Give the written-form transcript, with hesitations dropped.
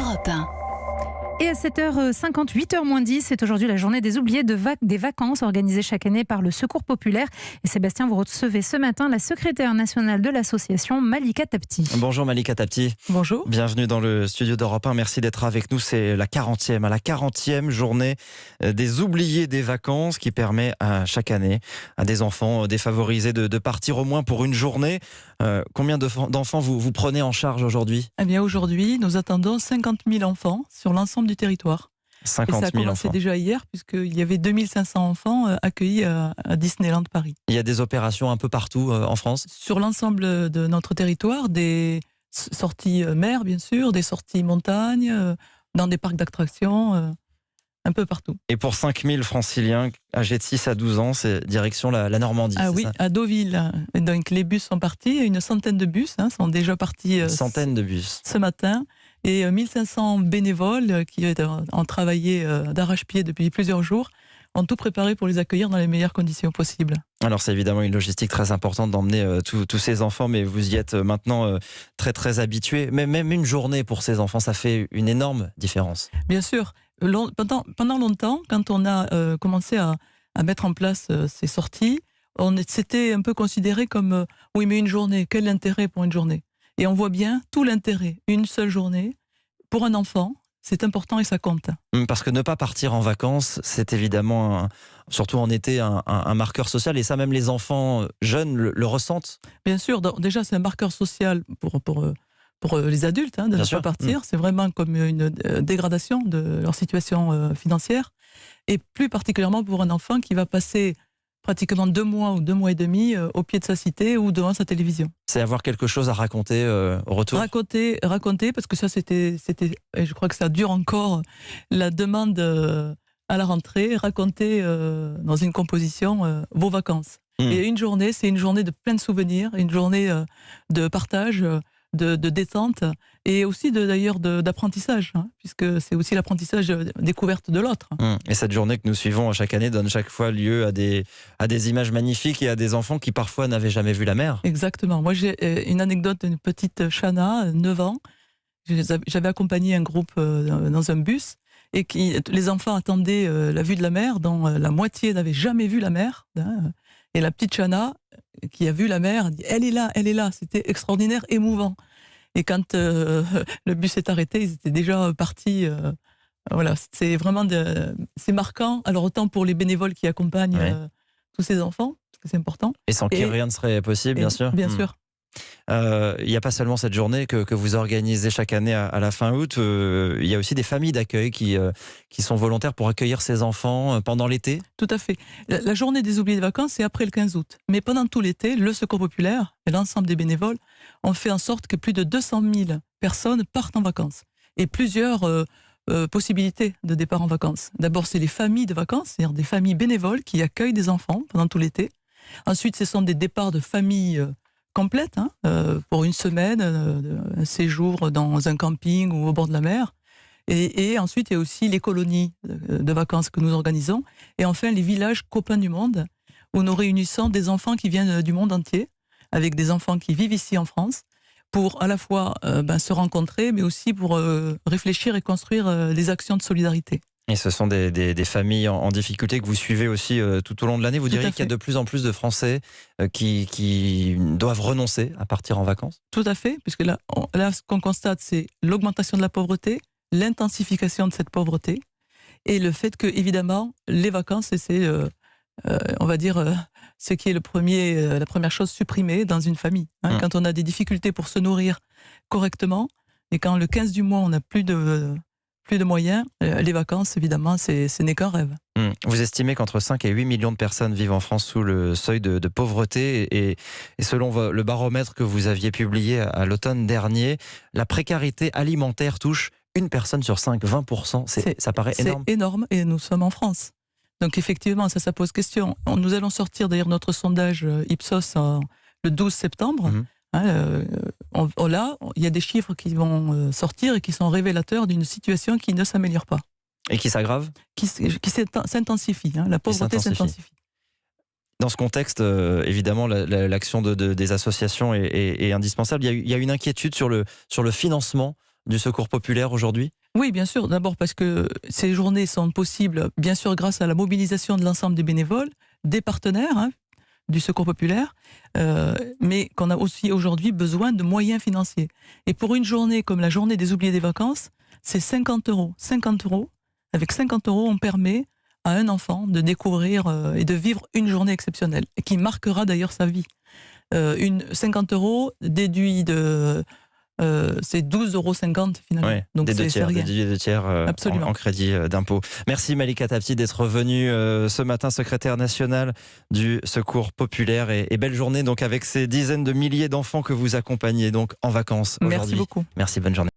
Europe 1. Et à 7h50, 8h-10, c'est aujourd'hui la journée des oubliés des vacances organisée chaque année par le Secours Populaire. Et Sébastien, vous recevez ce matin la secrétaire nationale de l'association, Malika Tapti. Bonjour Malika Tapti. Bonjour. Bienvenue dans le studio d'Europe 1. Merci d'être avec nous. C'est la 40e journée des oubliés des vacances qui permet à chaque année à des enfants défavorisés de partir au moins pour une journée. Combien d'enfants vous prenez en charge aujourd'hui ? Eh bien aujourd'hui, nous attendons 50 000 enfants sur l'ensemble du territoire. 50 000 enfants. Et ça a commencé déjà hier, puisqu'il y avait 2500 enfants accueillis à Disneyland Paris. Il y a des opérations un peu partout en France ? Sur l'ensemble de notre territoire, des sorties mer, bien sûr, des sorties montagne, dans des parcs d'attractions, un peu partout. Et pour 5000 franciliens âgés de 6 à 12 ans, c'est direction la Normandie. Ah oui, ça à Deauville. Et donc les bus sont partis, une centaine de bus sont déjà partis une centaine de bus ce matin. Et 1500 bénévoles qui ont travaillé d'arrache-pied depuis plusieurs jours ont tout préparé pour les accueillir dans les meilleures conditions possibles. Alors c'est évidemment une logistique très importante d'emmener tous ces enfants, mais vous y êtes maintenant très très habitués. Mais même une journée pour ces enfants, ça fait une énorme différence. Bien sûr. Pendant longtemps, quand on a commencé à mettre en place ces sorties, c'était un peu considéré comme oui, mais une journée, quel intérêt pour une journée ? Et on voit bien tout l'intérêt. Une seule journée, pour un enfant, c'est important et ça compte. Parce que ne pas partir en vacances, c'est évidemment, surtout en été, un marqueur social. Et ça, même les enfants jeunes le ressentent. Bien sûr, déjà c'est un marqueur social pour les adultes de ne pas partir. C'est vraiment comme une dégradation de leur situation financière. Et plus particulièrement pour un enfant qui va passer pratiquement 2 mois ou 2 mois et demi au pied de sa cité ou devant sa télévision. C'est avoir quelque chose à raconter au retour. Raconter, parce que ça c'était, et je crois que ça dure encore, la demande à la rentrée, raconter dans une composition vos vacances. Et une journée, c'est une journée de plein de souvenirs, une journée de partage, de détente et aussi d'ailleurs d'apprentissage, puisque c'est aussi l'apprentissage découverte de l'autre. Et cette journée que nous suivons chaque année donne chaque fois lieu à des images magnifiques et à des enfants qui parfois n'avaient jamais vu la mer. Exactement. Moi j'ai une anecdote d'une petite Chana, 9 ans. J'avais accompagné un groupe dans un bus et les enfants attendaient la vue de la mer dont la moitié n'avait jamais vu la mer. Et la petite Chana, qui a vu la mer, dit « elle est là ». C'était extraordinaire, émouvant. Et quand le bus est arrêté, ils étaient déjà partis. Voilà, c'est vraiment c'est marquant. Alors autant pour les bénévoles qui accompagnent tous ces enfants, parce que c'est important. Et sans qui rien ne serait possible, bien sûr. Bien sûr. Il n'y a pas seulement cette journée que vous organisez chaque année à la fin août. Il y a aussi des familles d'accueil qui sont volontaires pour accueillir ces enfants pendant l'été. Tout à fait. La journée des oubliés de vacances, c'est après le 15 août. Mais pendant tout l'été, le Secours Populaire et l'ensemble des bénévoles ont fait en sorte que plus de 200 000 personnes partent en vacances. Et plusieurs possibilités de départ en vacances. D'abord, c'est les familles de vacances, c'est-à-dire des familles bénévoles qui accueillent des enfants pendant tout l'été. Ensuite, ce sont des départs de familles complète, pour une semaine, un séjour dans un camping ou au bord de la mer. Et ensuite, il y a aussi les colonies de vacances que nous organisons. Et enfin, les villages copains du monde, où nous réunissons des enfants qui viennent du monde entier, avec des enfants qui vivent ici en France, pour à la fois se rencontrer, mais aussi pour réfléchir et construire des actions de solidarité. Et ce sont des familles en difficulté que vous suivez aussi tout au long de l'année. Vous diriez qu'il y a de plus en plus de Français qui doivent renoncer à partir en vacances ? Tout à fait, puisque là ce qu'on constate, c'est l'augmentation de la pauvreté, l'intensification de cette pauvreté, et le fait que, évidemment, les vacances, c'est, on va dire, ce qui est la première chose supprimée dans une famille. Quand on a des difficultés pour se nourrir correctement, et quand le 15 du mois, on n'a plus de moyens, les vacances, évidemment, ce n'est qu'un rêve. Vous estimez qu'entre 5 et 8 millions de personnes vivent en France sous le seuil de pauvreté et selon le baromètre que vous aviez publié à l'automne dernier, la précarité alimentaire touche une personne sur 5, 20%. Ça paraît énorme. C'est énorme et nous sommes en France. Donc effectivement, ça pose question. Nous allons sortir d'ailleurs notre sondage Ipsos le 12 septembre. Là, il y a des chiffres qui vont sortir et qui sont révélateurs d'une situation qui ne s'améliore pas. Et qui s'aggrave ? Qui s'intensifie. La pauvreté s'intensifie. Dans ce contexte, évidemment, l'action des associations est indispensable. Il y a une inquiétude sur le financement du Secours populaire aujourd'hui ? Oui, bien sûr. D'abord parce que ces journées sont possibles, bien sûr, grâce à la mobilisation de l'ensemble des bénévoles, des partenaires du Secours populaire, mais qu'on a aussi aujourd'hui besoin de moyens financiers. Et pour une journée comme la journée des oubliés des vacances, c'est 50 €. 50 €. Avec 50 €, on permet à un enfant de découvrir et de vivre une journée exceptionnelle, et qui marquera d'ailleurs sa vie. 50 € déduit de... c'est 12,50 € finalement. Ouais, donc des deux c'est tiers, rien. des deux tiers en crédit d'impôt. Merci Malika Tapti d'être venue ce matin, secrétaire nationale du Secours populaire, et belle journée donc avec ces dizaines de milliers d'enfants que vous accompagnez donc en vacances aujourd'hui. Merci beaucoup. Merci, bonne journée.